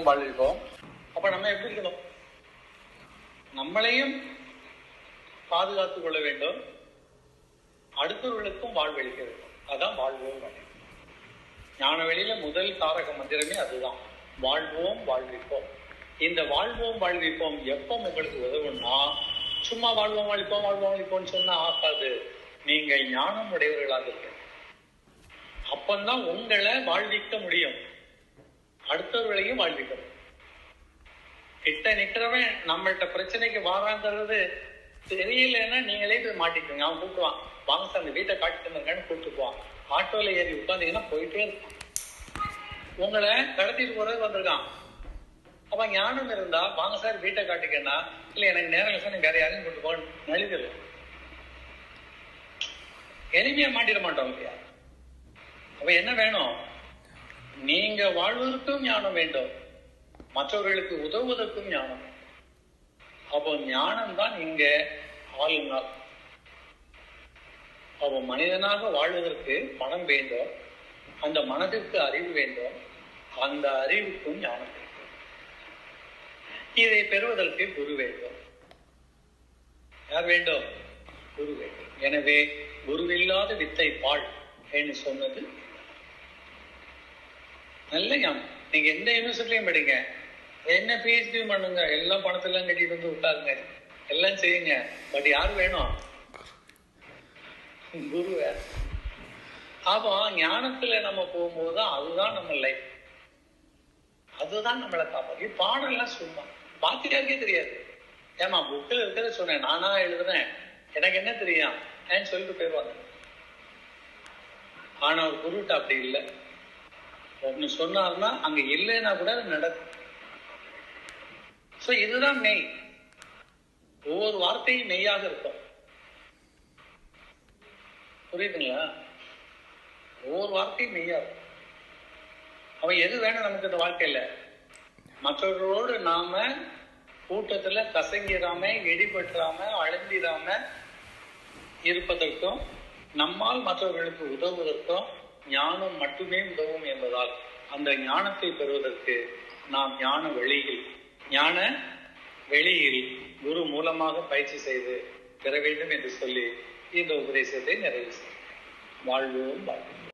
வாழ்வோம் வாழ்விப்போம். அப்ப நம்ம எப்படி இருக்கணும்? நம்மளையும் பாதுகாத்துக் கொள்ள வேண்டும், அடுத்தவர்களுக்கும் வாழ்வளிக்க வேண்டும். அதான் வாழ்வோம் வாழ்வு. ஞான வெளியில முதல் தாரக மந்திரமே அதுதான், வாழ்வோம் வாழ்விப்போம். இந்த வாழ்வோம் வாழ்விப்போம் எப்போ உங்களுக்கு உதவும்னா, சும்மா வாழ்வோம் வாழ்விப்போம் வாழ்வோம் வாழ்விப்போம்னு சொன்னா ஆகாது. நீங்கள் ஞானம் உடையவர்களாக இருக்க, அப்பந்தான் உங்களை வாழ்விக்க முடியும், அடுத்தவர்களையும் வாழ்விக்க முடியும். கிட்ட நிக்கிறவன் நம்மள்ட்ட பிரச்சனைக்கு வாராங்கிறது தெரியலன்னா நீங்களே போய் மாட்டிக்குங்க. அவன் கூப்பிடுவான், வாங்க சார் அந்த வீட்டை காட்டிட்டு இருந்தேன்னு கூப்பிட்டுக்குவான். ஆட்டோல ஏறி உட்காந்தீங்கன்னா போயிட்டே இருப்பான், உங்களை கடத்திட்டு போறது வந்திருக்கான். அப்ப ஞானம் இருந்தா வாங்க சார் வீட்டை காட்டிக்கன்னா, இல்ல எனக்கு நேரம் இல்லை சார், வேற யாரையும் கூட்டு போக நலிதல். எளிமையா மாட்டிட மாட்டோம் இல்லையா? அப்ப என்ன வேணும்? நீங்க வாழ்வதற்கும் ஞானம் வேண்டும், மற்றவர்களுக்கு உதவுவதற்கும் ஞானம். அப்போ ஞானம் தான் இங்க ஆளுநாள். அப்போ மனிதனாக வாழ்வதற்கு மனம் வேண்டும், அந்த மனதிற்கு அறிவு வேண்டும், அந்த அறிவுக்கும் ஞானம் வேண்டும். இதை பெறுவதற்கு குரு வேண்டும். யார் வேண்டும்? குரு வேண்டும். எனவே குருவில்லாத வித்தை பாழ் என்று சொன்னது நல்ல ஞானம். நீங்க எந்த யூனிவர்சிட்டிலையும் படிங்க, என்ன பிஹெச்டி பண்ணுங்க, எல்லாம் பணத்தெல்லாம் கட்டிட்டு வந்து விட்டாருங்க, எல்லாம் செய்யுங்க, பட் யாரு வேணும்? குரு வேற. அப்போ ஞானத்துல நம்ம போகும்போது அதுதான் நம்ம லைஃப், அதுதான் நம்மளை காப்பாற்று. பாடம் எல்லாம் சும்மா பாத்தியாருக்கே தெரியாது. ஏமா புக்கில் இருக்கிறத சொன்னேன், நானா எழுதுனேன், எனக்கு என்ன தெரியும் ஏன்னு சொல்லிட்டு போயிடுவாங்க. ஆனா ஒரு குருட்ட அப்படி இல்லை. ஒன்னு சொன்னார்னா அங்க இல்லைன்னா கூட நடக்கும். இதுதான் மெய். ஒவ்வொரு வார்த்தையும் மெய்யாக இருக்கும். புரியுதுங்களா? ஒவ்வொரு வார்த்தையும் மெய்யா இருக்கும். அவன் எது வேணும் நமக்கு இந்த வாழ்க்கையில? மற்றவர்களோடு நாம கூட்டத்துல கசங்கிடாம, இடிபற்றாம, அழுந்திடாம இருப்பதற்கும், நம்மால் மற்றவர்களுக்கு உதவுவதற்கும் ஞானம் மட்டுமே உதவும் என்பதால் அந்த ஞானத்தை பெறுவதற்கு நாம் ஞான வெளியில் குரு மூலமாக பயிற்சி செய்து பெற வேண்டும் என்று சொல்லி இந்த உபதேசத்தை நிறைவு செய்யும். வாழ்வோம் வாழ்வோம்.